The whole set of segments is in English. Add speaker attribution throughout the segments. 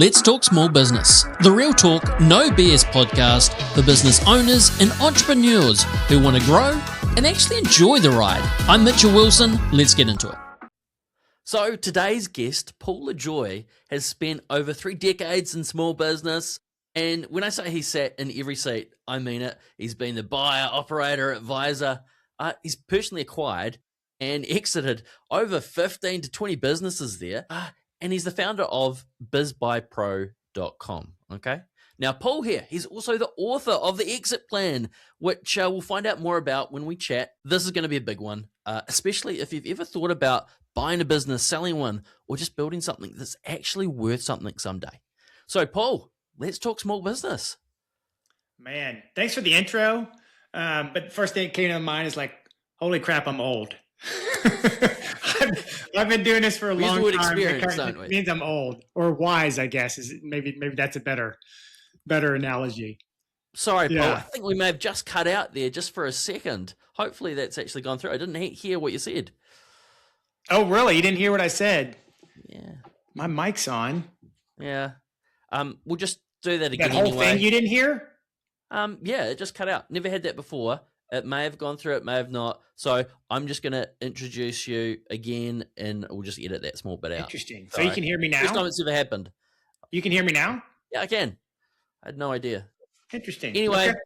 Speaker 1: Let's Talk Small Business, the real talk, no BS podcast for business owners and entrepreneurs who want to grow and actually enjoy the ride. I'm Mitchell Wilson. Let's get into it. So today's guest, Paul Lajoie, has spent over 3 decades in small business. And when I say he sat in every seat, I mean it. He's been the buyer, operator, advisor. He's personally acquired and exited over 15 to 20 businesses there. And he's the founder of bizbuypro.com. Okay. Now, Paul here, he's also the author of The Exit Plan, which we'll find out more about when we chat. This is going to be a big one, especially if you've ever thought about buying a business, selling one, or just building something that's actually worth something someday. So, Paul, let's talk small business.
Speaker 2: Man, thanks for the intro. But the first thing that came to mind is like, holy crap, I'm old. I've been doing this for a long time.
Speaker 1: Experience, don't we?
Speaker 2: It means I'm old or wise, I guess. Maybe that's a better analogy.
Speaker 1: Sorry, Paul. I think we may have just cut out there just for a second. Hopefully that's actually gone through. I didn't hear what you said.
Speaker 2: Oh, really? You didn't hear what I said?
Speaker 1: Yeah.
Speaker 2: My mic's on.
Speaker 1: Yeah. We'll just do that again.
Speaker 2: That whole
Speaker 1: anyway.
Speaker 2: thing you didn't hear?
Speaker 1: Yeah, it just cut out. Never had that before. It may have gone through, it may have not. So I'm just going to introduce you again, and we'll just edit that small bit out.
Speaker 2: Interesting. So you can hear me now?
Speaker 1: First time it's ever happened.
Speaker 2: You can hear me now?
Speaker 1: Yeah, I can. I had no idea.
Speaker 2: Interesting.
Speaker 1: Anyway,
Speaker 2: okay.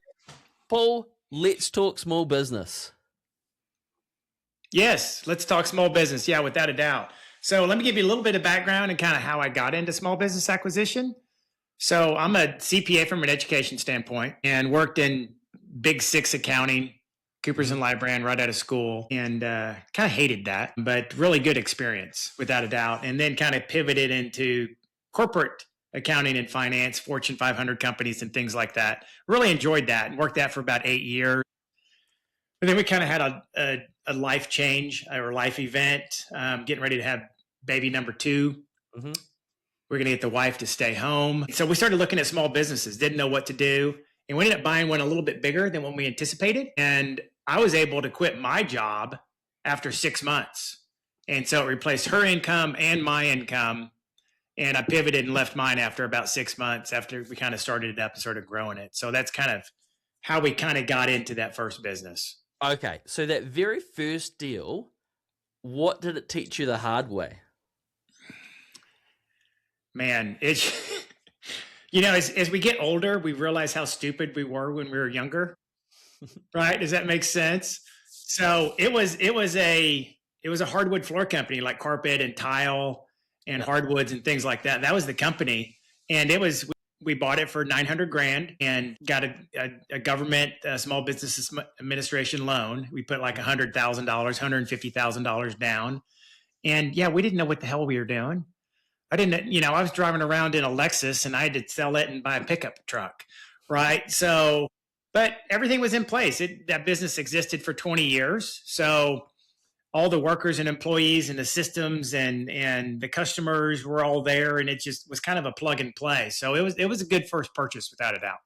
Speaker 1: Paul, let's talk small business.
Speaker 2: Yes, let's talk small business. Yeah, without a doubt. So let me give you a little bit of background and kind of how I got into small business acquisition. So I'm a CPA from an education standpoint and worked in Big Six accounting, Coopers and Lybrand right out of school, and kind of hated that, but really good experience without a doubt. And then kind of pivoted into corporate accounting and finance, Fortune 500 companies and things like that. Really enjoyed that and worked that for about 8 years. But then we kind of had a life change or life event, getting ready to have baby number 2. Mm-hmm. We're going to get the wife to stay home. So we started looking at small businesses, didn't know what to do. And we ended up buying one a little bit bigger than what we anticipated. And I was able to quit my job after 6 months. And so it replaced her income and my income. And I pivoted and left mine after about 6 months after we kind of started it up and started growing it. So that's kind of how we kind of got into that first business.
Speaker 1: Okay. So that very first deal, what did it teach you the hard way?
Speaker 2: Man, it's... You know, as we get older, we realize how stupid we were when we were younger, right? Does that make sense? So it was a hardwood floor company like carpet and tile and hardwoods and things like that. That was the company, and we bought it for $900,000 and got a government small business administration loan. We put like $100,000, $150,000 down, and yeah, we didn't know what the hell we were doing. I didn't, I was driving around in a Lexus and I had to sell it and buy a pickup truck, right? So, but everything was in place. That business existed for 20 years. So all the workers and employees and the systems and the customers were all there, and it just was kind of a plug and play. So it was a good first purchase without a doubt.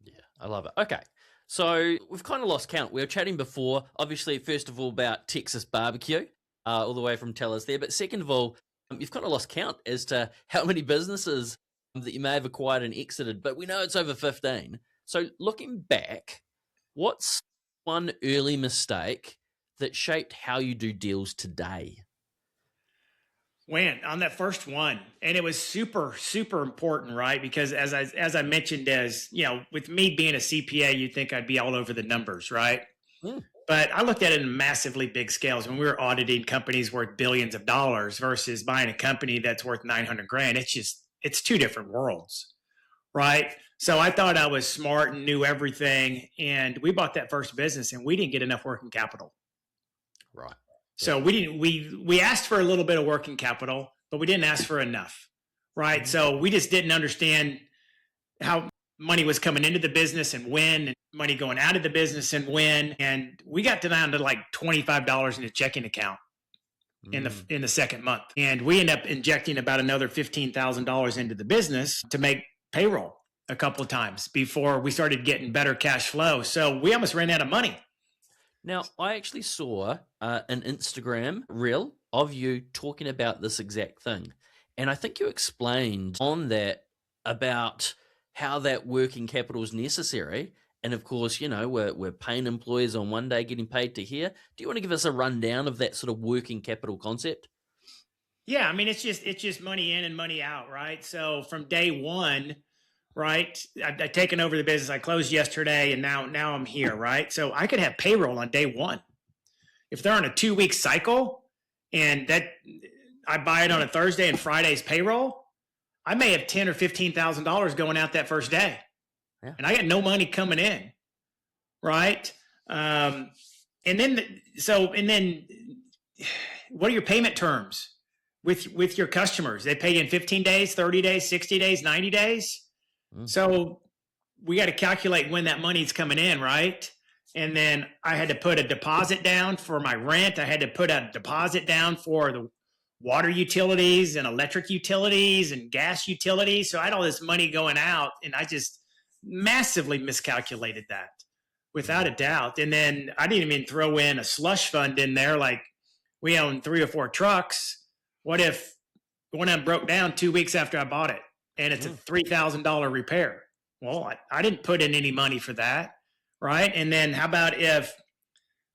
Speaker 1: Yeah, I love it. Okay. So we've kind of lost count. We were chatting before, obviously, first of all, about Texas barbecue, all the way from Tellers there. But second of all, you've kind of lost count as to how many businesses that you may have acquired and exited, but we know it's over 15. So looking back, what's one early mistake that shaped how you do deals today?
Speaker 2: When on that first one, and it was super, super important, right? Because as I mentioned, with me being a CPA, you'd think I'd be all over the numbers, right? Mm. But I looked at it in massively big scales when we were auditing companies worth billions of dollars versus buying a company that's worth $900,000. It's two different worlds, right? So I thought I was smart and knew everything. And we bought that first business and we didn't get enough working capital.
Speaker 1: Right.
Speaker 2: So we asked for a little bit of working capital, but we didn't ask for enough, right? Mm-hmm. So we just didn't understand how money was coming into the business and when, and money going out of the business and when. And we got down to like $25 in a checking account in the second month. And we ended up injecting about another $15,000 into the business to make payroll a couple of times before we started getting better cash flow. So we almost ran out of money.
Speaker 1: Now, I actually saw an Instagram reel of you talking about this exact thing. And I think you explained on that about how that working capital is necessary. And of course, we're paying employees on one day, getting paid to here. Do you want to give us a rundown of that sort of working capital concept?
Speaker 2: Yeah, I mean, it's just money in and money out, right? So from day one, right, I've taken over the business. I closed yesterday, and now I'm here, right? So I could have payroll on day one. If they're on a 2-week cycle, and that I buy it on a Thursday and Friday's payroll, I may have $10,000 or $15,000 going out that first day, and I got no money coming in, right? And then what are your payment terms with your customers? They pay you in 15 days, 30 days, 60 days, 90 days. So we got to calculate when that money's coming in, right? And then I had to put a deposit down for my rent. I had to put a deposit down for the water utilities and electric utilities and gas utilities. So I had all this money going out, and I just massively miscalculated that, without a doubt. And then I didn't even throw in a slush fund in there. Like, we own 3 or 4 trucks. What if one of them broke down 2 weeks after I bought it, and it's a $3,000 repair? Well, I didn't put in any money for that, right? And then how about if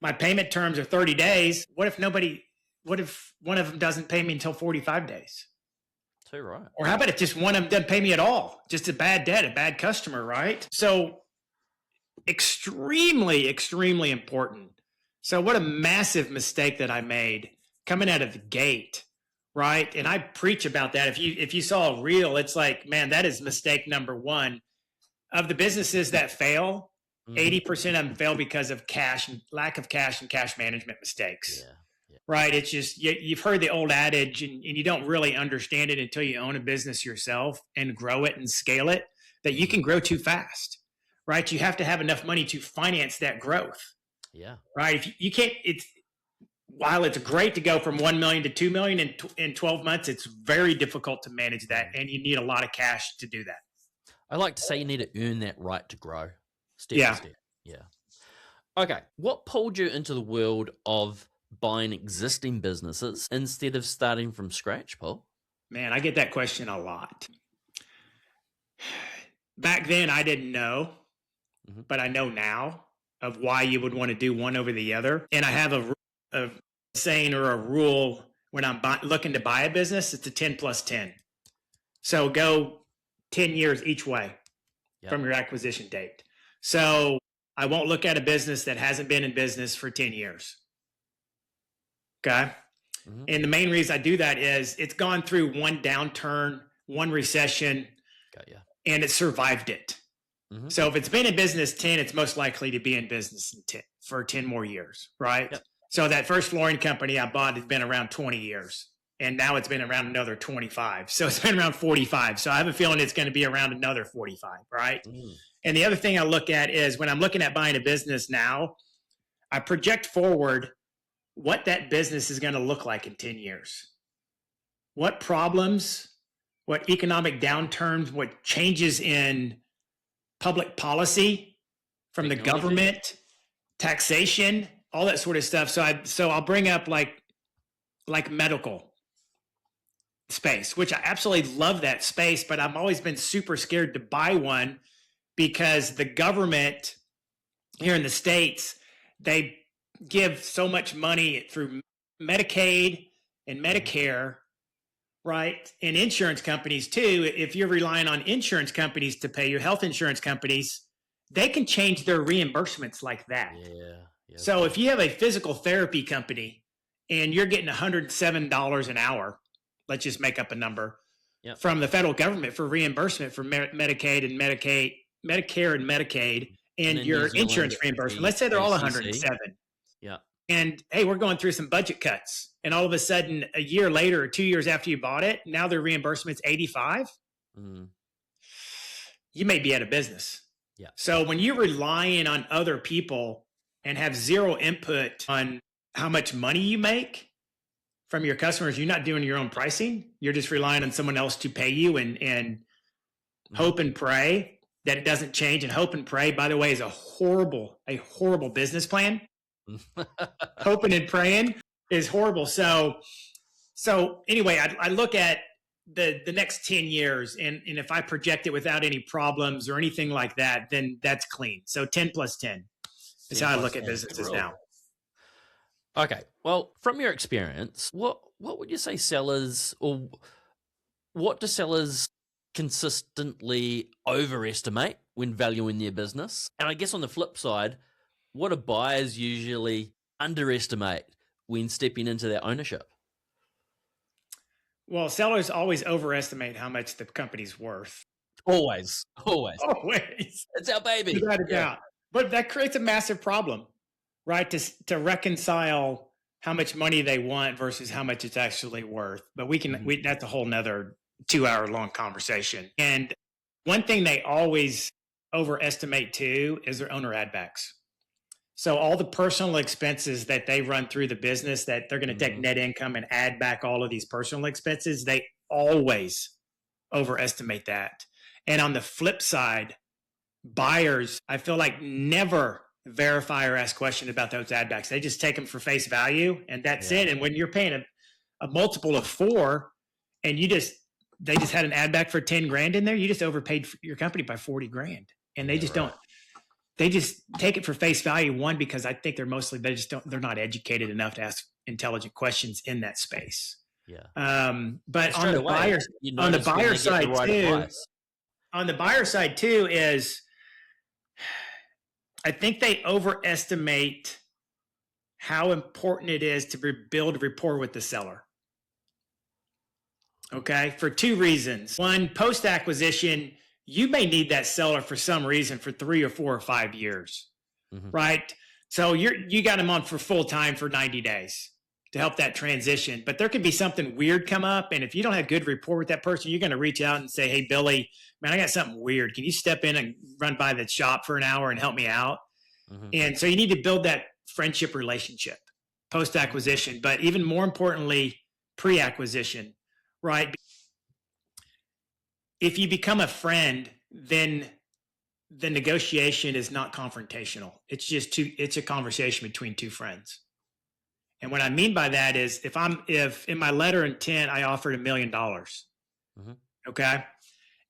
Speaker 2: my payment terms are 30 days? What if one of them doesn't pay me until 45 days?
Speaker 1: Too right.
Speaker 2: Or how about if just one of them doesn't pay me at all? Just a bad debt, a bad customer, right? So extremely, extremely important. So what a massive mistake that I made coming out of the gate, right? And I preach about that. If you saw a reel, it's like, man, that is mistake number one. Of the businesses that fail, 80% of them fail because of lack of cash and cash management mistakes. Yeah. Right? It's just, you've heard the old adage, and you don't really understand it until you own a business yourself and grow it and scale it, that you can grow too fast, right? You have to have enough money to finance that growth.
Speaker 1: Yeah.
Speaker 2: Right. If you can't, while it's great to go from 1 million to 2 million in 12 months, it's very difficult to manage that. And you need a lot of cash to do that.
Speaker 1: I like to say you need to earn that right to grow step by step. Yeah. Okay. What pulled you into the world of buying existing businesses instead of starting from scratch, Paul?
Speaker 2: Man, I get that question a lot. Back then, I didn't know, but I know now of why you would want to do one over the other. And I have a saying or a rule when I'm looking to buy a business. It's a 10 plus 10. So go 10 years each way from your acquisition date. So I won't look at a business that hasn't been in business for 10 years. Okay. And the main reason I do that is it's gone through one downturn, one recession, and it survived it. So if it's been in business 10, it's most likely to be in business for 10 more years, right? Yep. So that first flooring company I bought has been around 20 years, and now it's been around another 25. So it's been around 45. So I have a feeling it's going to be around another 45, right? And the other thing I look at is when I'm looking at buying a business now, I project forward what that business is going to look like in 10 years. What problems, what economic downturns, what changes in public policy from the government, taxation, all that sort of stuff. So I'll bring up like medical space, which I absolutely love that space, but I've always been super scared to buy one because the government here in the States, they give so much money through Medicaid and Medicare, right? And insurance companies too. If you're relying on insurance companies to pay your health insurance companies, they can change their reimbursements like that. Yeah. So if you have a physical therapy company and you're getting $107 an hour, let's just make up a number from the federal government for reimbursement for Medicaid and Medicare and Medicaid, and your insurance reimbursement, let's say they're all 107.
Speaker 1: Yeah.
Speaker 2: And hey, we're going through some budget cuts. And all of a sudden, a year later or 2 years after you bought it, now their reimbursement's 85. You may be out of business. Yeah. So when you're relying on other people and have zero input on how much money you make from your customers, you're not doing your own pricing. You're just relying on someone else to pay you and hope and pray that it doesn't change. And hope and pray, by the way, is a horrible business plan. Hoping and praying is horrible. So anyway, I look at the next 10 years, and if I project it without any problems or anything like that, then that's clean. So 10 plus 10 is how I look at businesses now.
Speaker 1: Okay. Well, from your experience, what would you say sellers, or what do sellers consistently overestimate when valuing their business? And I guess on the flip side, what do buyers usually underestimate when stepping into their ownership?
Speaker 2: Well, sellers always overestimate how much the company's worth.
Speaker 1: Always.
Speaker 2: Always.
Speaker 1: It's our baby.
Speaker 2: Without a doubt. But that creates a massive problem, right? To reconcile how much money they want versus how much it's actually worth. But that's a whole nother 2-hour long conversation. And one thing they always overestimate too is their owner add backs. So all the personal expenses that they run through the business, that they're going to take net income and add back all of these personal expenses, they always overestimate that. And on the flip side, buyers, I feel like, never verify or ask questions about those add backs. They just take them for face value, and that's it. And when you're paying a multiple of 4, and they just had an add back for 10 grand in there, you just overpaid your company by 40 grand. And they just don't. They just take it for face value. One, because I think they're not educated enough to ask intelligent questions in that space.
Speaker 1: Yeah.
Speaker 2: But on the buyer side too, is I think they overestimate how important it is to build rapport with the seller. Okay. For 2 reasons. One, post-acquisition, you may need that seller for some reason for 3 or 4 or 5 years, right? So you got them on for full time for 90 days to help that transition. But there could be something weird come up. And if you don't have good rapport with that person, you're going to reach out and say, hey, Billy, man, I got something weird. Can you step in and run by the shop for an hour and help me out? And so you need to build that friendship relationship post-acquisition, but even more importantly, pre-acquisition, right? If you become a friend, then the negotiation is not confrontational. It's a conversation between 2 friends. And what I mean by that is if in my letter of intent, I offered $1 million, okay?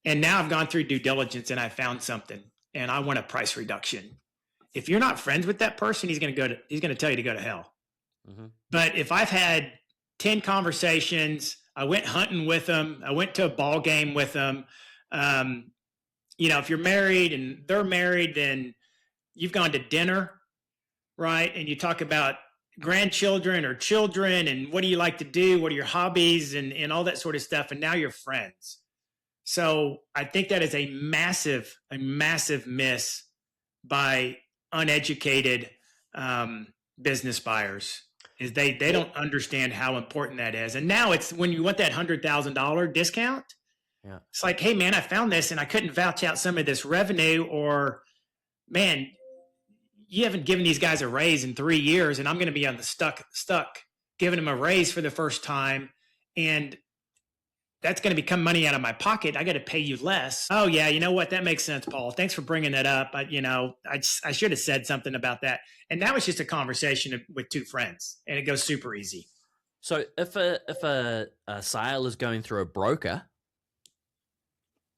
Speaker 2: And now I've gone through due diligence and I found something and I want a price reduction. If you're not friends with that person, he's going to tell you to go to hell. But if I've had 10 conversations, I went hunting with them, I went to a ball game with them. If you're married and they're married, then you've gone to dinner, right? And you talk about grandchildren or children and what do you like to do? What are your hobbies and all that sort of stuff. And now you're friends. So I think that is a massive miss by uneducated business buyers, is they don't understand how important that is. And now it's when you want that $100,000 discount, it's like, hey man, I found this and I couldn't vouch out some of this revenue, or man, you haven't given these guys a raise in 3 years and I'm going to be on the stuck giving them a raise for the first time. And that's going to become money out of my pocket. I got to pay you less. Oh yeah. You know what? That makes sense, Paul. Thanks for bringing that up. I should have said something about that. And now it's just a conversation with 2 friends and it goes super easy.
Speaker 1: So if a sale is going through a broker,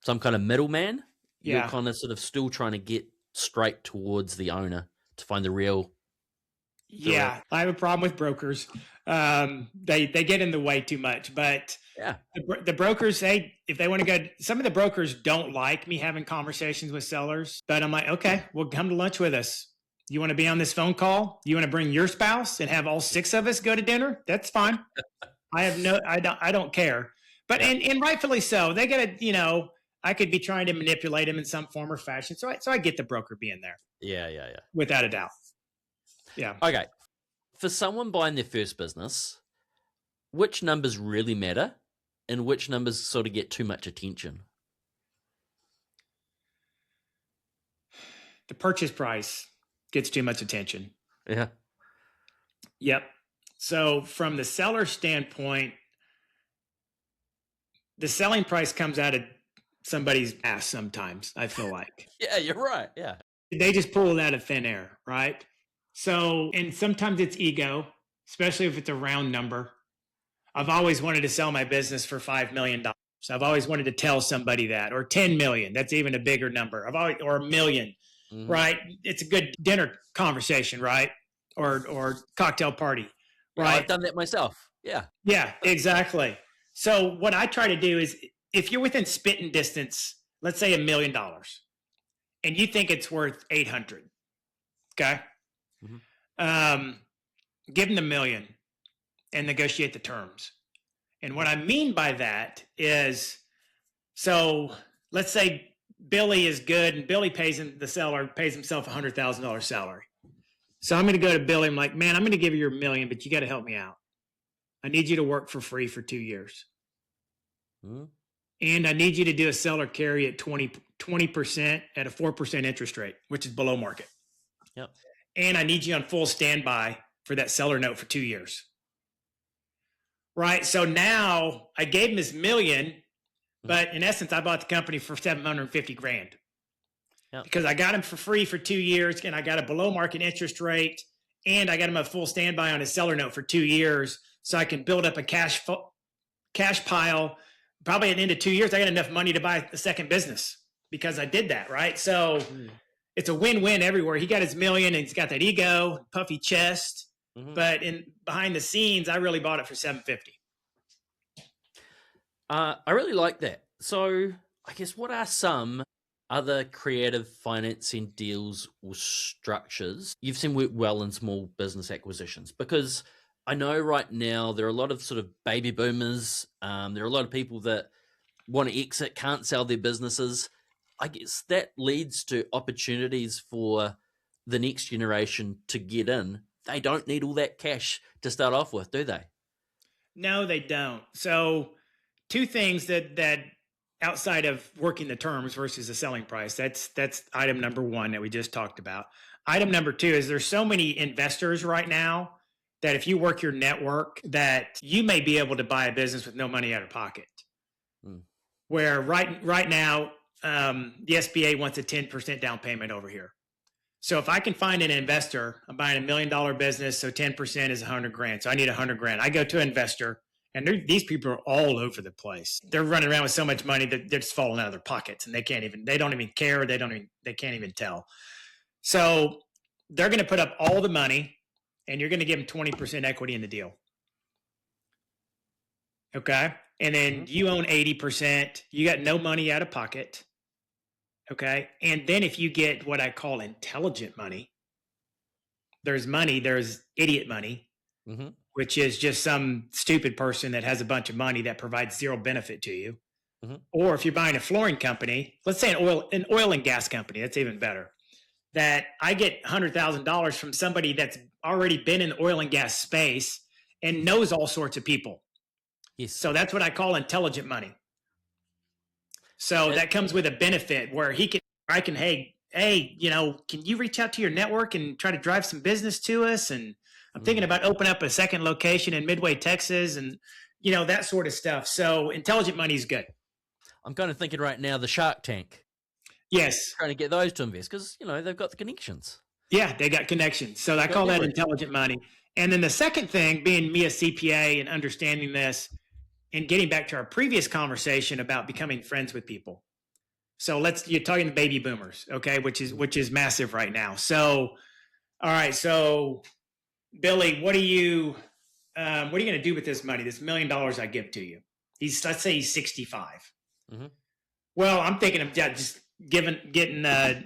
Speaker 1: some kind of middleman, you're kind of sort of still trying to get straight towards the owner to find the real.
Speaker 2: Yeah, I have a problem with brokers. They get in the way too much, but the brokers, if they want to go, some of the brokers don't like me having conversations with sellers, but I'm like, okay, well, come to lunch with us. You want to be on this phone call? You want to bring your spouse and have all 6 of us go to dinner? That's fine. I don't care. But, and rightfully so, they got to, I could be trying to manipulate them in some form or fashion. So I get the broker being there.
Speaker 1: Yeah.
Speaker 2: Without a doubt. Yeah.
Speaker 1: Okay. For someone buying their first business, which numbers really matter and which numbers sort of get too much attention?
Speaker 2: The purchase price gets too much attention.
Speaker 1: Yeah.
Speaker 2: Yep. So from the seller standpoint, the selling price comes out of somebody's ass sometimes, I feel like.
Speaker 1: Yeah, you're right. Yeah.
Speaker 2: They just pull it out of thin air, right? So, and sometimes it's ego, especially if it's a round number. I've always wanted to sell my business for $5 million. So I've always wanted to tell somebody that, or 10 million. That's even a bigger number. Or a million, right? It's a good dinner conversation, right? Or cocktail party, right?
Speaker 3: I've done that myself. Yeah.
Speaker 2: Yeah, exactly. So what I try to do is, if you're within spitting distance, let's say $1 million, and you think it's worth 800, okay? Give them the million and negotiate the terms. And what I mean by that is, so let's say Billy is good and Billy pays himself a $100,000 salary. So I'm going to go to Billy. I'm like, man, I'm going to give you your $1 million, but you got to help me out. I need you to work for free for 2 years. And I need you to do a seller carry at 20% at a 4% interest rate, which is below market.
Speaker 3: Yep.
Speaker 2: And I need you on full standby for that seller note for 2 years. Right. So now I gave him his $1 million, but in essence, I bought the company for $750,000. Yep. Because I got him for free for 2 years, and I got a below market interest rate, and I got him a full standby on his seller note for 2 years, so I can build up a cash pile. Probably at the end of 2 years, I got enough money to buy the second business because I did that, right? So it's a win-win everywhere. He got his $1 million, and he's got that ego, puffy chest. But behind the scenes, I really bought it for $750,000.
Speaker 3: I really like that. So I guess, what are some other creative financing deals or structures you've seen work well in small business acquisitions? Because I know right now there are a lot of sort of baby boomers. There are a lot of people that want to exit, can't sell their businesses. I guess that leads to opportunities for the next generation to get in. They don't need all that cash to start off with, do they?
Speaker 2: No, they don't. So two things that outside of working the terms versus the selling price, that's item number one that we just talked about. Item number two is there's so many investors right now that if you work your network, that you may be able to buy a business with no money out of pocket. Where right now, the SBA wants a 10% down payment over here. So if I can find an investor, I'm buying $1 million business, so 10% is $100,000. So I need $100,000. I go to an investor, and these people are all over the place. They're running around with so much money that they're just falling out of their pockets, and they don't even care. They can't even tell. So they're going to put up all the money, and you're going to give them 20% equity in the deal. Okay. And then you own 80%. You got no money out of pocket. Okay. And then if you get what I call intelligent money, there's idiot money, which is just some stupid person that has a bunch of money that provides zero benefit to you. Or if you're buying a flooring company, let's say an oil and gas company, that's even better, that I get $100,000 from somebody that's already been in the oil and gas space and knows all sorts of people.
Speaker 3: Yes.
Speaker 2: So that's what I call intelligent money. So that comes with a benefit where hey, can you reach out to your network and try to drive some business to us? And I'm thinking about opening up a second location in Midway, Texas, and that sort of stuff. So intelligent money is good.
Speaker 3: I'm kind of thinking right now, the Shark Tank.
Speaker 2: Yes.
Speaker 3: Trying to get those to invest because, they've got the connections.
Speaker 2: Yeah, they got connections. So I call that intelligent money. And then the second thing, being me a CPA and understanding this, and getting back to our previous conversation about becoming friends with people. So you're talking to baby boomers, okay, which is massive right now. So, all right. So Billy, what are you going to do with this money? This $1 million I give to you. Let's say he's 65. Well, I'm thinking of just getting a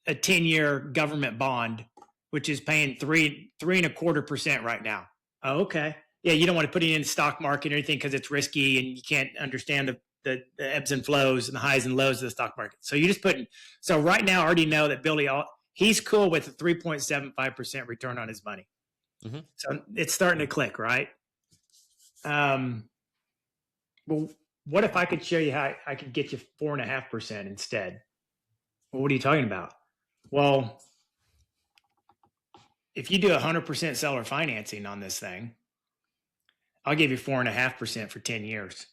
Speaker 2: 10-year government bond, which is paying 3.25% right now. Oh, okay. Yeah, you don't want to put it in the stock market or anything because it's risky and you can't understand the ebbs and flows and the highs and lows of the stock market. So you just so right now I already know that Billy, he's cool with a 3.75% return on his money. So it's starting to click, right? Well, what if I could show you how I could get you 4.5% instead? Well, what are you talking about? Well, if you do 100% seller financing on this thing, I'll give you 4.5% for 10 years.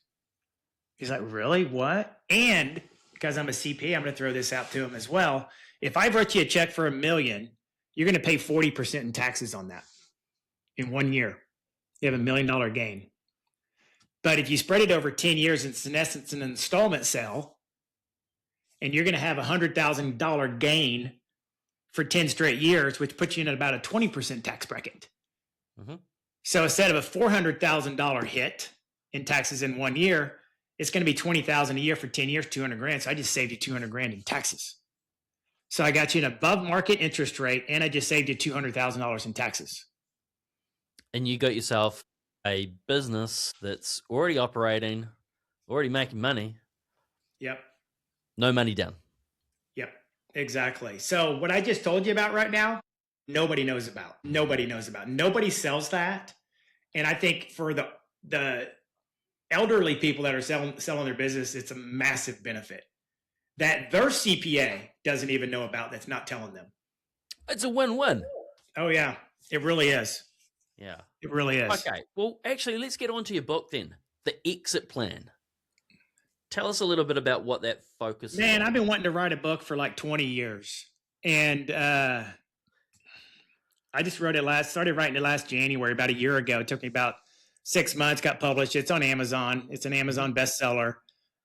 Speaker 2: He's like, really? What? And because I'm a CPA, I'm going to throw this out to him as well. If I wrote you a check for $1 million, you're going to pay 40% in taxes on that in 1 year. You have $1 million gain. But if you spread it over 10 years, it's in essence an installment sale, and you're going to have a $100,000 gain for 10 straight years, which puts you in about a 20% tax bracket.
Speaker 3: Mm-hmm.
Speaker 2: So instead of a $400,000 hit in taxes in 1 year, it's going to be $20,000 a year for 10 years, 200 grand. So I just saved you 200 grand in taxes. So I got you an above market interest rate, and I just saved you $200,000 in taxes.
Speaker 3: And you got yourself a business that's already operating, already making money.
Speaker 2: Yep.
Speaker 3: No money down.
Speaker 2: Yep. Exactly. So what I just told you about right now, nobody knows about. Nobody knows about. Nobody sells that. And I think for the elderly people that are selling their business, it's a massive benefit that their CPA doesn't even know about, that's not telling them.
Speaker 3: It's a win-win.
Speaker 2: Oh, yeah. It really is.
Speaker 3: Yeah.
Speaker 2: It really is.
Speaker 3: Okay. Well, actually, let's get on to your book then. The Exit Plan. Tell us a little bit about what that focuses on.
Speaker 2: Man, I've been wanting to write a book for like 20 years. And I just started writing it last January, about a year ago. It took me about 6 months, got published. It's on Amazon. It's an Amazon bestseller.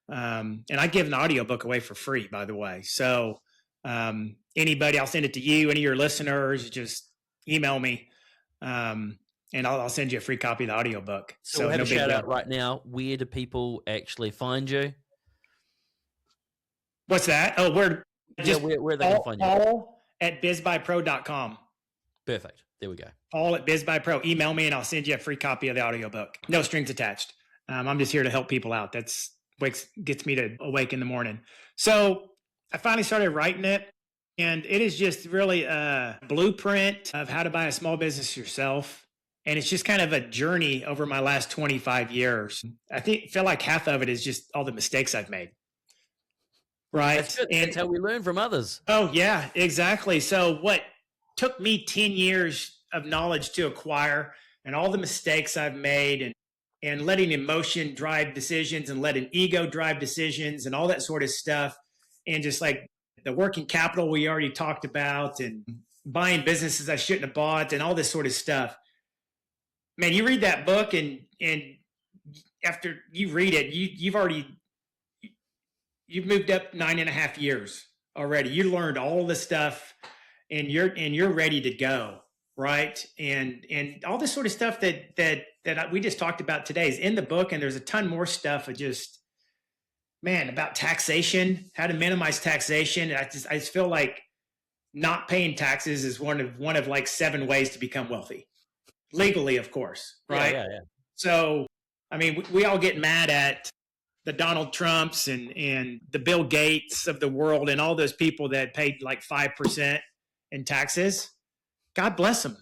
Speaker 2: And I give an audiobook away for free, by the way. So anybody, I'll send it to you, any of your listeners, just email me. And I'll send you a free copy of the audiobook.
Speaker 3: So we'll have a shout out right now. Where do people actually find you?
Speaker 2: What's that? Oh, where they can find you. Paul at bizbypro.com.
Speaker 3: Perfect. There we go.
Speaker 2: Paul at bizbypro. Email me and I'll send you a free copy of the audiobook. No strings attached. I'm just here to help people out. Gets me to awake in the morning. So I finally started writing it, and it is just really a blueprint of how to buy a small business yourself. And it's just kind of a journey over my last 25 years. I feel like half of it is just all the mistakes I've made. Right.
Speaker 3: That's good. That's how we learn from others.
Speaker 2: Oh, yeah, exactly. So what took me 10 years of knowledge to acquire, and all the mistakes I've made, and letting emotion drive decisions and letting ego drive decisions and all that sort of stuff. And just like the working capital we already talked about, and buying businesses I shouldn't have bought, and all this sort of stuff. Man, you read that book, and after you read it, you've moved up 9.5 years already. You learned all the stuff, and you're ready to go, right? And all this sort of stuff that we just talked about today is in the book, and there's a ton more stuff of just, man, about taxation, how to minimize taxation. I just feel like not paying taxes is one of like 7 ways to become wealthy. Legally, of course, right?
Speaker 3: Yeah.
Speaker 2: So, I mean, we all get mad at the Donald Trumps and the Bill Gates of the world and all those people that paid like 5% in taxes. God bless them.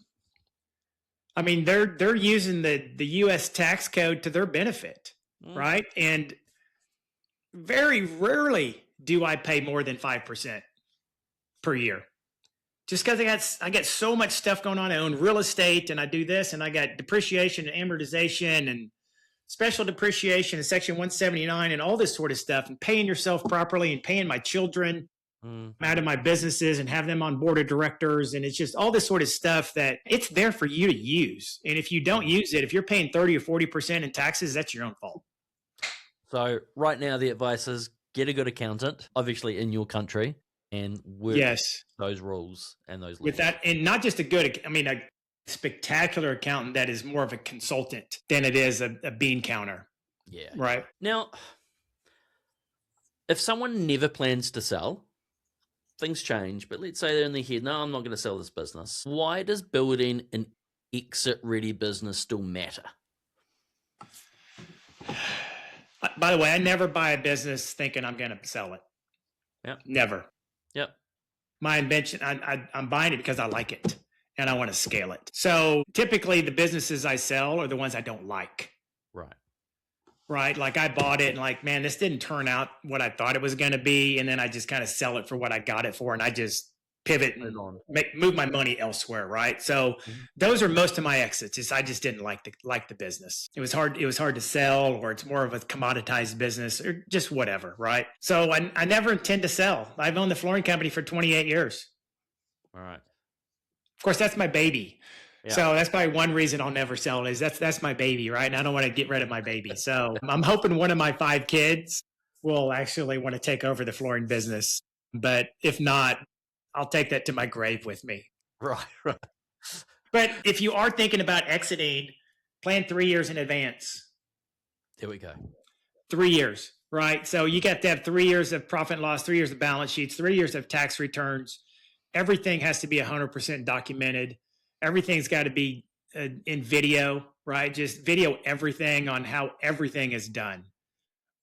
Speaker 2: I mean, they're using the U.S. tax code to their benefit, right? And very rarely do I pay more than 5% per year. Just because I got so much stuff going on. I own real estate, and I do this, and I got depreciation and amortization and special depreciation and Section 179 and all this sort of stuff, and paying yourself properly, and paying my children out of my businesses and have them on board of directors. And it's just all this sort of stuff that it's there for you to use. And if you don't use it, if you're paying 30 or 40% in taxes, that's your own fault. So
Speaker 3: right now the advice is get a good accountant, obviously in your country, and work those rules and those laws.
Speaker 2: With that, and not just a spectacular accountant that is more of a consultant than it is a bean counter.
Speaker 3: Yeah.
Speaker 2: Right.
Speaker 3: Now, if someone never plans to sell, things change, but let's say they're in their head, no, I'm not going to sell this business. Why does building an exit-ready business still matter?
Speaker 2: By the way, I never buy a business thinking I'm going to sell it.
Speaker 3: Yep.
Speaker 2: Never.
Speaker 3: Yep.
Speaker 2: My invention, I'm buying it because I like it and I want to scale it. So typically the businesses I sell are the ones I don't like. Right. Like I bought it and like, man, this didn't turn out what I thought it was going to be. And then I just kind of sell it for what I got it for. And I just pivot and move my money elsewhere. Right. So those are most of my exits. I just didn't like the business. It was hard to sell, or it's more of a commoditized business, or just whatever. Right. So I never intend to sell. I've owned the flooring company for 28 years.
Speaker 3: All right.
Speaker 2: Of course, that's my baby. So that's probably one reason I'll never sell it is that's my baby, right? And I don't want to get rid of my baby. So I'm hoping one of my 5 kids will actually want to take over the flooring business. But if not, I'll take that to my grave with me.
Speaker 3: Right.
Speaker 2: But if you are thinking about exiting, plan 3 years in advance.
Speaker 3: There we go.
Speaker 2: 3 years, right? So you got to have 3 years of profit and loss, 3 years of balance sheets, 3 years of tax returns. Everything has to be 100% documented. Everything's got to be in video, right? Just video everything on how everything is done,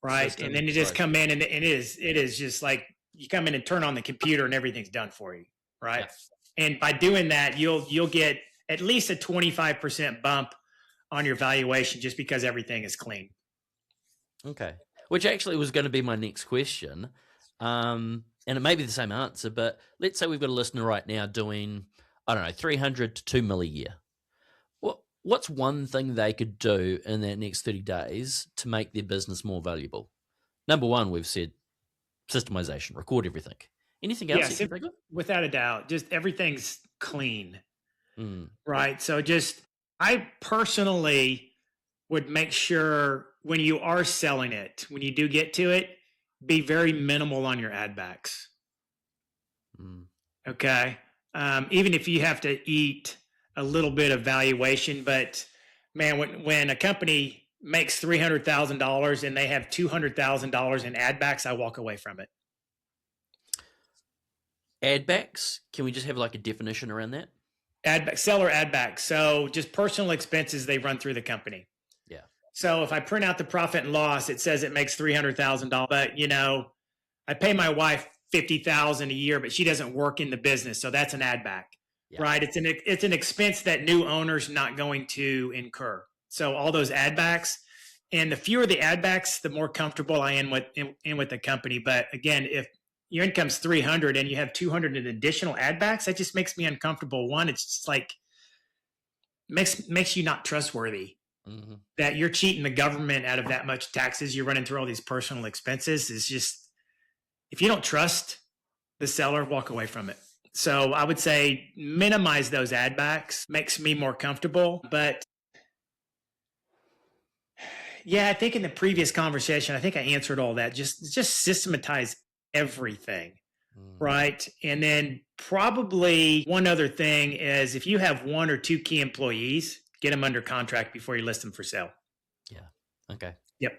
Speaker 2: right?
Speaker 3: System,
Speaker 2: and then you just come in and it is just like you come in and turn on the computer and everything's done for you, right? Yeah. And by doing that, you'll get at least a 25% bump on your valuation just because everything is clean.
Speaker 3: Okay. Which actually was going to be my next question. And it may be the same answer, but let's say we've got a listener right now doing, I don't know, 300 to 2 mil a year. What's one thing they could do in that next 30 days to make their business more valuable? Number one, we've said systemization, record everything. Anything else you can think of?
Speaker 2: Without a doubt, just everything's clean, right? So I personally would make sure when you are selling it, when you do get to it, be very minimal on your ad backs. Okay. Even if you have to eat a little bit of valuation, but man, when a company makes $300,000 and they have $200,000 in ad backs, I walk away from it.
Speaker 3: Ad backs? Can we just have like a definition around that?
Speaker 2: Seller ad backs. So just personal expenses they run through the company.
Speaker 3: Yeah.
Speaker 2: So if I print out the profit and loss, it says it makes $300,000, but I pay my wife $50,000 a year, but she doesn't work in the business. So that's an ad back, right? It's an expense that new owners not going to incur. So all those ad backs, and the fewer the ad backs, the more comfortable I am with the company. But again, if your income's 300 and you have 200 in additional ad backs, that just makes me uncomfortable. One, it's just like makes you not trustworthy. That you're cheating the government out of that much taxes. You're running through all these personal expenses. It's just, if you don't trust the seller, walk away from it. So I would say minimize those ad backs, makes me more comfortable. But yeah, I think in the previous conversation, I think I answered all that. Just systematize everything, right? And then probably one other thing is if you have 1 or 2 key employees, get them under contract before you list them for sale.
Speaker 3: Yeah. Okay.
Speaker 2: Yep.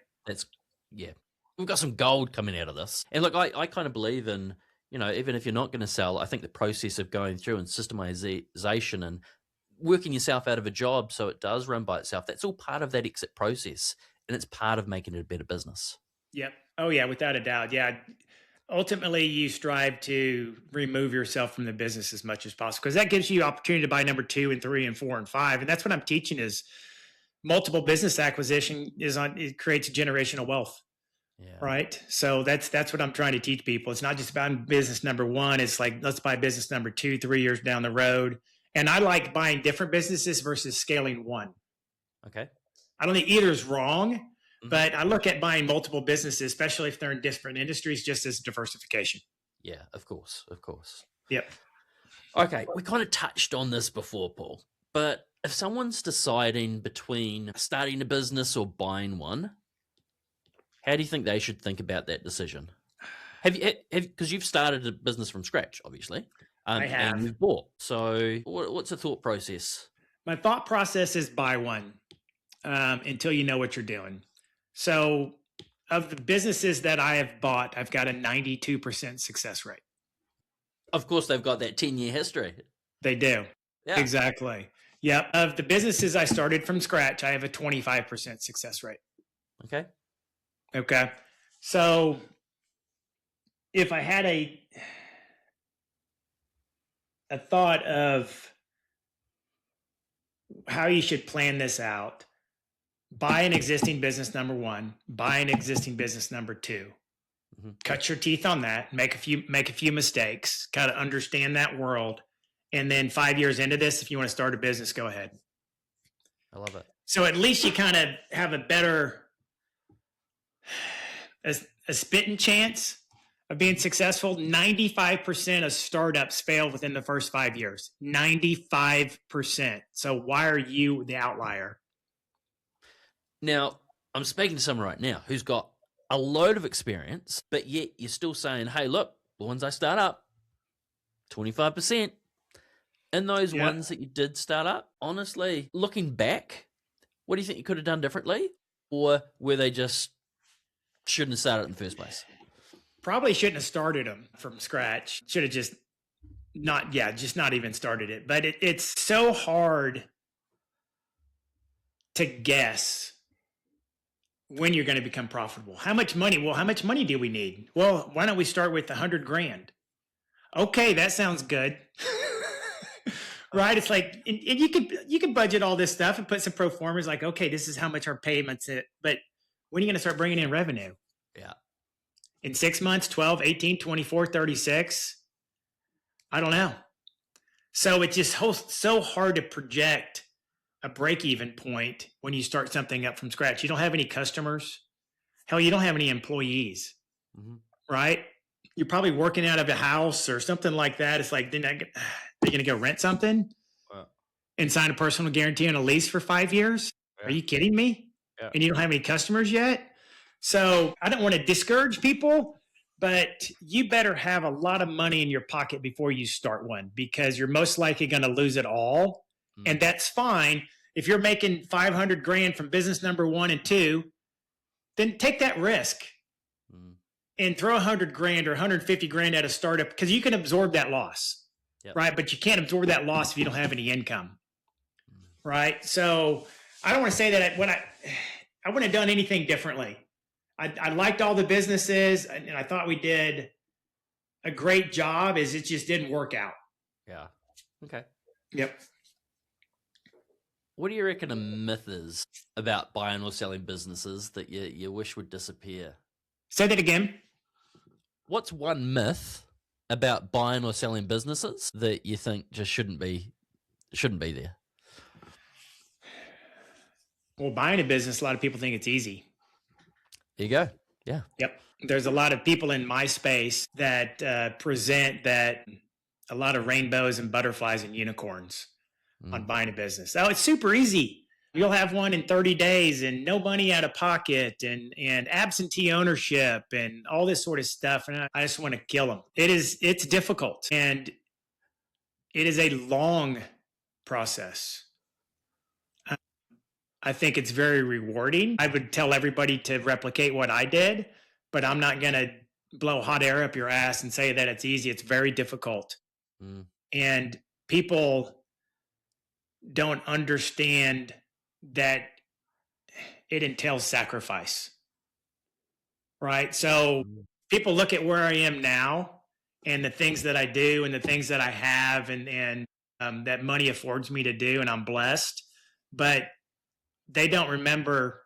Speaker 3: We've got some gold coming out of this. And look, I kind of believe in, even if you're not going to sell, I think the process of going through and systemization and working yourself out of a job so it does run by itself, that's all part of that exit process. And it's part of making it a better business.
Speaker 2: Yep. Oh, yeah, without a doubt. Yeah. Ultimately, you strive to remove yourself from the business as much as possible because that gives you opportunity to buy number 2 and 3 and 4 and 5. And that's what I'm teaching is multiple business acquisition it creates generational wealth. Yeah. Right. So that's what I'm trying to teach people. It's not just about business number 1. It's like, let's buy business number 2, 3 years down the road. And I like buying different businesses versus scaling one.
Speaker 3: Okay.
Speaker 2: I don't think either is wrong. But I look at buying multiple businesses, especially if they're in different industries, just as diversification.
Speaker 3: Yeah, of course.
Speaker 2: Yep.
Speaker 3: Okay, we kind of touched on this before, Paul. But if someone's deciding between starting a business or buying one, how do you think they should think about that decision? Because you've started a business from scratch, obviously.
Speaker 2: I have.
Speaker 3: And you've bought. So what's the thought process?
Speaker 2: My thought process is buy one until you know what you're doing. So of the businesses that I have bought, I've got a 92% success rate.
Speaker 3: Of course, they've got that 10-year history.
Speaker 2: They do. Yeah. Exactly. Yep. Of the businesses I started from scratch, I have a 25% success rate. Okay. So if I had a thought of how you should plan this out, buy an existing business number 1, buy an existing business number 2. Cut your teeth on that, make a few mistakes, kind of understand that world. And then 5 years into this, if you want to start a business, go ahead.
Speaker 3: I love it.
Speaker 2: So at least you kind of have a better, a spitting chance of being successful, 95% of startups fail within the first 5 years. 95%. So why are you the outlier?
Speaker 3: Now, I'm speaking to someone right now who's got a load of experience, but yet you're still saying, hey, look, the ones I start up, 25%. And those ones that you did start up, honestly, looking back, what do you think you could have done differently? Or were they just shouldn't have started in the first place?
Speaker 2: Probably shouldn't have started them from scratch. Should have just not even started it. But it's so hard to guess when you're going to become profitable. How much money? Well, how much money do we need? Well, why don't we start with $100,000? Okay, that sounds good. Right? It's like, and you can budget all this stuff and put some pro formas like, okay, this is how much our payments it. But when are you going to start bringing in revenue?
Speaker 3: Yeah.
Speaker 2: In 6 months, 12, 18, 24, 36? I don't know. So it's just so hard to project a break-even point when you start something up from scratch. You don't have any customers. Hell, you don't have any employees, right? You're probably working out of a house or something like that. It's like, they're going to go rent something and sign a personal guarantee on a lease for 5 years? Are you kidding me? And you don't have any customers yet? So I don't want to discourage people, but you better have a lot of money in your pocket before you start one, because you're most likely going to lose it all. And that's fine. If you're making $500,000 from business number 1 and 2, then take that risk and throw $100,000 or $150,000 at a startup, because you can absorb that loss, right? But you can't absorb that loss if you don't have any income, right? So I don't want to say that I wouldn't have done anything differently. I liked all the businesses, and I thought we did a great job. It just didn't work out.
Speaker 3: Yeah. Okay.
Speaker 2: Yep.
Speaker 3: What do you reckon a myth is about buying or selling businesses that you wish would disappear?
Speaker 2: Say that again.
Speaker 3: What's one myth about buying or selling businesses that you think just shouldn't be there?
Speaker 2: Well, buying a business, a lot of people think it's easy.
Speaker 3: There you go. Yeah.
Speaker 2: Yep. There's a lot of people in my space that present that a lot of rainbows and butterflies and unicorns on buying a business. Oh, it's super easy. You'll have one in 30 days and no money out of pocket and absentee ownership and all this sort of stuff. And I just want to kill them. It's difficult, and it is a long process. I think it's very rewarding. I would tell everybody to replicate what I did, but I'm not going to blow hot air up your ass and say that it's easy. It's very difficult. And people don't understand that it entails sacrifice, right? So people look at where I am now and the things that I do and the things that I have and that money affords me to do, and I'm blessed, but they don't remember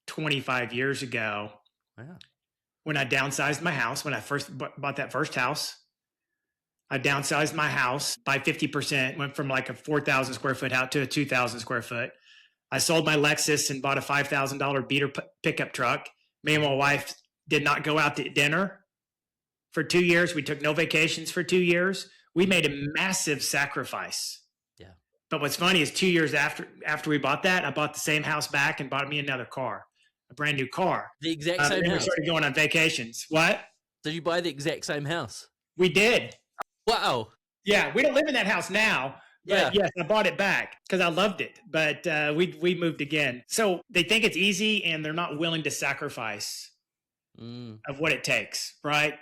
Speaker 2: 25 years ago when I downsized my house. When I first bought that first house, I downsized my house by 50%, went from like a 4,000 square foot house to a 2,000 square foot. I sold my Lexus and bought a $5,000 beater pickup truck. Me and my wife did not go out to dinner for 2 years. We took no vacations for 2 years. We made a massive sacrifice. Yeah. But what's funny is 2 years after we bought that, I bought the same house back and bought me another car, a brand new car.
Speaker 3: The exact same house.
Speaker 2: We started going on vacations. What?
Speaker 3: Did you buy the exact same house?
Speaker 2: We did.
Speaker 3: Wow.
Speaker 2: Yeah, we don't live in that house now. But yes, I bought it back because I loved it. But we moved again. So they think it's easy and they're not willing to sacrifice of what it takes, right?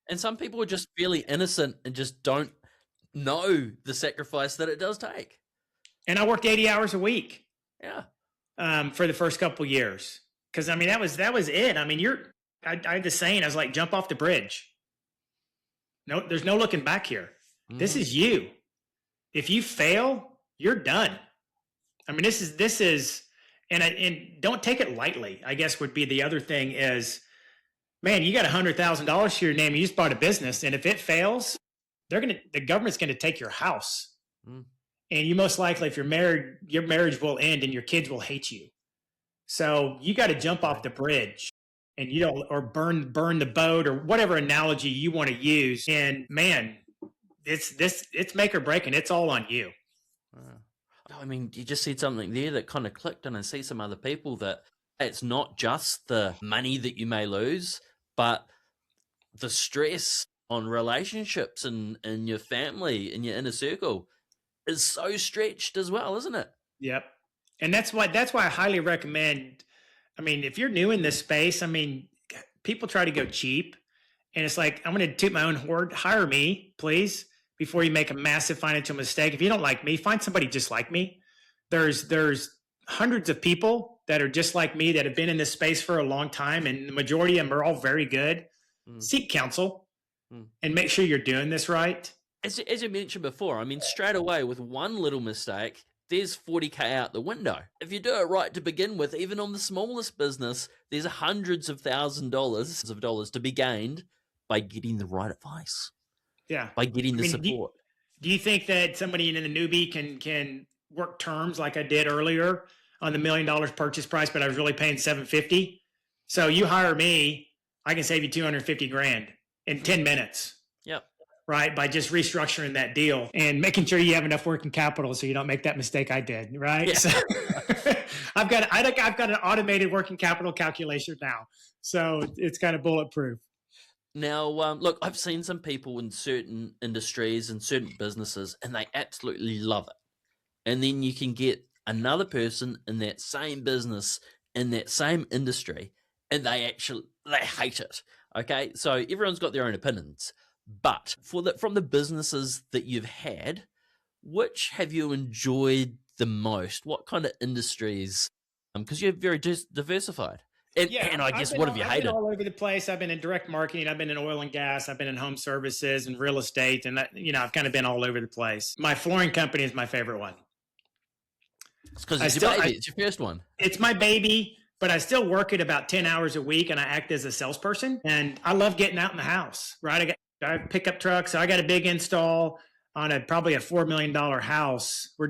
Speaker 3: And some people are just fairly innocent and just don't know the sacrifice that it does take.
Speaker 2: And I worked 80 hours a week.
Speaker 3: Yeah.
Speaker 2: For the first couple of years. Because, I mean, that was it. I mean, I had the saying, I was like, jump off the bridge. No, there's no looking back here. This is you. If you fail, you're done. I mean, this is, and don't take it lightly, I guess would be the other thing is, man, you got $100,000 to your name. You just bought a business. And if it fails, the government's going to take your house. And you most likely, if you're married, your marriage will end and your kids will hate you. So you got to jump off the bridge. and you don't, or burn the boat, or whatever analogy you want to use. And man, it's make or break, and it's all on you.
Speaker 3: I mean, you just said something there that kind of clicked, and I see some other people that it's not just the money that you may lose, but the stress on relationships and your family and your inner circle is so stretched as well, isn't it?
Speaker 2: Yep. And that's why I highly recommend. I mean, if you're new in this space, I mean, people try to go cheap, and it's like, I'm going to toot my own horn. Hire me, please, before you make a massive financial mistake. If you don't like me, find somebody just like me. There's hundreds of people that are just like me that have been in this space for a long time, and the majority of them are all very good. Seek counsel and make sure you're doing this right.
Speaker 3: As you mentioned before, I mean, straight away with one little mistake, there's 40K out the window. If you do it right to begin with, even on the smallest business, there's hundreds of thousands of dollars to be gained by getting the right advice.
Speaker 2: Yeah.
Speaker 3: By getting the support.
Speaker 2: Do you think that somebody in the newbie can work terms like I did earlier on the $1 million purchase price, but I was really paying $750? So you hire me, I can save you $250,000 in 10 minutes.
Speaker 3: Yep.
Speaker 2: Right. By just restructuring that deal and making sure you have enough working capital so you don't make that mistake I did. Right.
Speaker 3: Yeah.
Speaker 2: So I've got an automated working capital calculation now. So it's kind of bulletproof.
Speaker 3: Now, look, I've seen some people in certain industries and certain businesses, and they absolutely love it. And then you can get another person in that same business, in that same industry, and they hate it. Okay, so everyone's got their own opinions. But from the businesses that you've had, which have you enjoyed the most? What kind of industries? Because you're very diversified. And I guess, what have you hated?
Speaker 2: I've been all over the place. I've been in direct marketing. I've been in oil and gas. I've been in home services and real estate. And I've kind of been all over the place. My flooring company is my favorite one.
Speaker 3: It's because it's your baby. It's your first one.
Speaker 2: It's my baby, but I still work it about 10 hours a week, and I act as a salesperson. And I love getting out in the house, right? I have pickup trucks. So I got a big install on probably a $4 million house. We're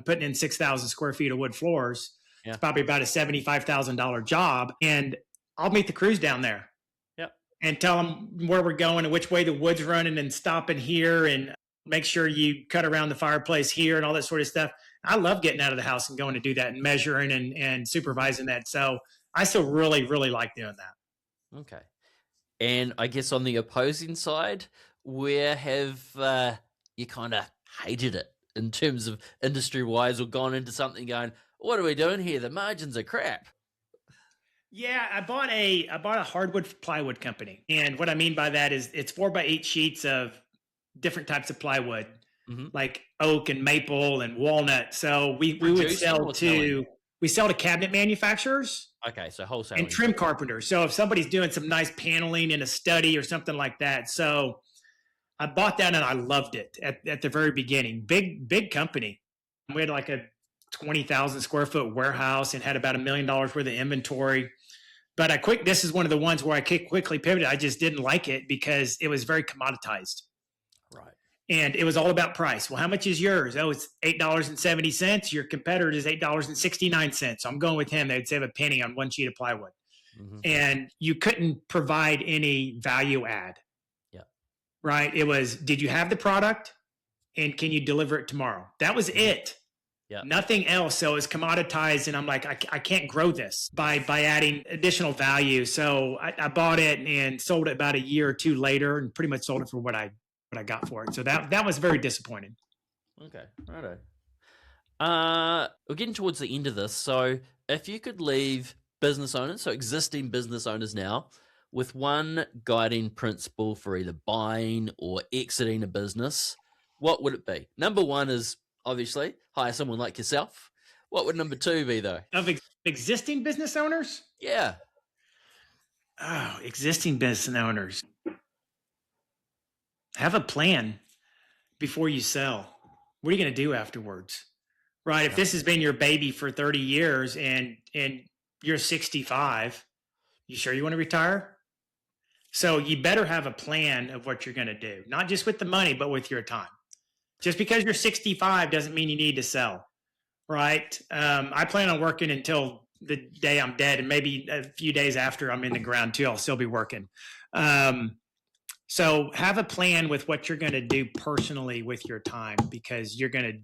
Speaker 2: putting in 6,000 square feet of wood floors. Yeah. It's probably about a $75,000 job. And I'll meet the crews down there.
Speaker 3: Yep.
Speaker 2: And tell them where we're going and which way the wood's running and stopping here and make sure you cut around the fireplace here and all that sort of stuff. I love getting out of the house and going to do that and measuring and supervising that. So I still really, really like doing that.
Speaker 3: Okay. And I guess on the opposing side, where have you kind of hated it in terms of industry-wise, or gone into something going, what are we doing here? The margins are crap.
Speaker 2: Yeah, I bought a hardwood plywood company. And what I mean by that is it's 4x8 sheets of different types of plywood, like oak and maple and walnut. So we would sell to cabinet manufacturers.
Speaker 3: Okay, so wholesale.
Speaker 2: And trim carpenters. So if somebody's doing some nice paneling in a study or something like that. So I bought that and I loved it at the very beginning. Big company. We had like a 20,000 square foot warehouse and had about $1 million worth of inventory. But this is one of the ones where I quickly pivoted. I just didn't like it because it was very commoditized.
Speaker 3: Right.
Speaker 2: And it was all about price. Well, how much is yours? Oh, it's $8.70. Your competitor is $8.69. So I'm going with him. They'd save a penny on one sheet of plywood. And you couldn't provide any value add.
Speaker 3: Yeah.
Speaker 2: Right. It was, did you have the product and can you deliver it tomorrow? That was it.
Speaker 3: Yeah.
Speaker 2: Nothing else. So it's commoditized, and I'm like, I can't grow this by adding additional value. So I bought it and sold it about a year or two later, and pretty much sold it for what I got for it. So that was very disappointing.
Speaker 3: Okay, righto. We're getting towards the end of this. So if you could leave business owners, so existing business owners now, with one guiding principle for either buying or exiting a business, what would it be? Number one is obviously hire someone like yourself. What would number two be, though?
Speaker 2: Of existing business owners?
Speaker 3: Yeah.
Speaker 2: Oh, existing business owners. Have a plan before you sell. What are you going to do afterwards? Right? If this has been your baby for 30 years and you're 65, you sure you want to retire? So you better have a plan of what you're going to do, not just with the money, but with your time. Just because you're 65 doesn't mean you need to sell, right? I plan on working until the day I'm dead, and maybe a few days after I'm in the ground too, I'll still be working. So have a plan with what you're going to do personally with your time, because you're going to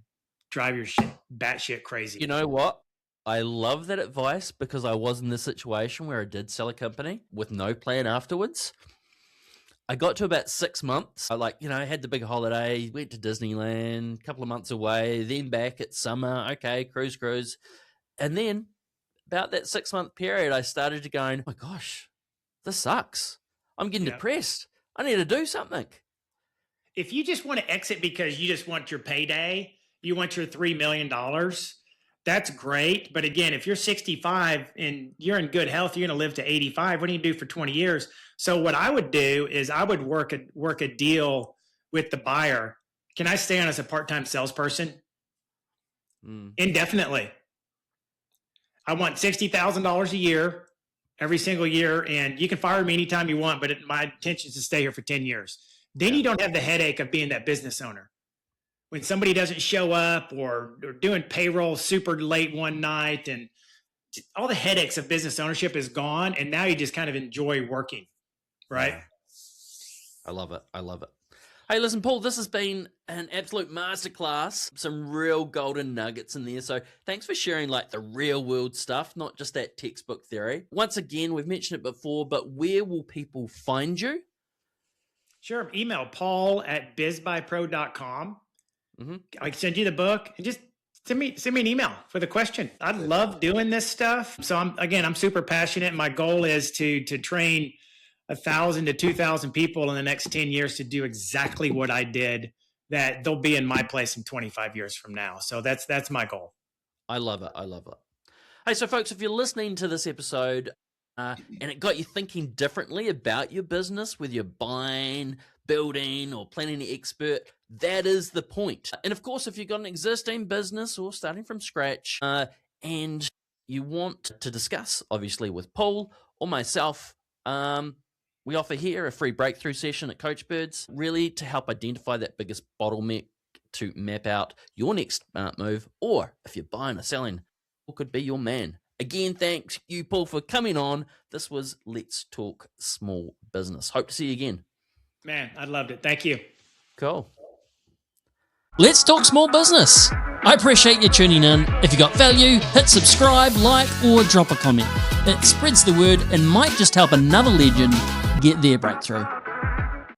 Speaker 2: drive your shit batshit crazy.
Speaker 3: You know what? I love that advice, because I was in this situation where I did sell a company with no plan afterwards. I got to about 6 months. I had the big holiday, went to Disneyland, a couple of months away, then back at summer. Okay, cruise. And then about that 6 month period, I started to go, oh my gosh, this sucks. I'm getting depressed. I need to do something.
Speaker 2: If you just want to exit because you just want your payday, you want your $3 million, that's great. But again, if you're 65 and you're in good health, you're going to live to 85. What do you do for 20 years? So what I would do is I would work a deal with the buyer. Can I stay on as a part-time salesperson indefinitely? I want $60,000 a year, every single year, and you can fire me anytime you want, but my intention is to stay here for 10 years. Then you don't have the headache of being that business owner. When somebody doesn't show up or doing payroll super late one night, and all the headaches of business ownership is gone, and now you just kind of enjoy working, right?
Speaker 3: Yeah. I love it. Hey, listen, Paul, this has been an absolute masterclass. Some real golden nuggets in there. So thanks for sharing the real world stuff, not just that textbook theory. Once again, we've mentioned it before, but where will people find you?
Speaker 2: Sure. Email paul@bizbypro.com. I can send you the book, and just send me an email for the question. I love doing this stuff. So I'm super passionate. My goal is to train 1,000 to 2,000 people in the next 10 years to do exactly what I did, that they'll be in my place in 25 years from now. So that's my goal.
Speaker 3: I love it. Hey, so folks, if you're listening to this episode and it got you thinking differently about your business, whether you're buying, building, or planning an expert, that is the point. And of course, if you've got an existing business or starting from scratch and you want to discuss, obviously, with Paul or myself, we offer here a free breakthrough session at Coachbirds, really to help identify that biggest bottleneck to map out your next smart move, or if you're buying or selling, who could be your man. Again, thanks you, Paul, for coming on. This was Let's Talk Small Business. Hope to see you again.
Speaker 2: Man, I loved it. Thank you.
Speaker 3: Cool.
Speaker 1: Let's talk small business. I appreciate you tuning in. If you got value, hit subscribe, like, or drop a comment. It spreads the word and might just help another legend get their breakthrough.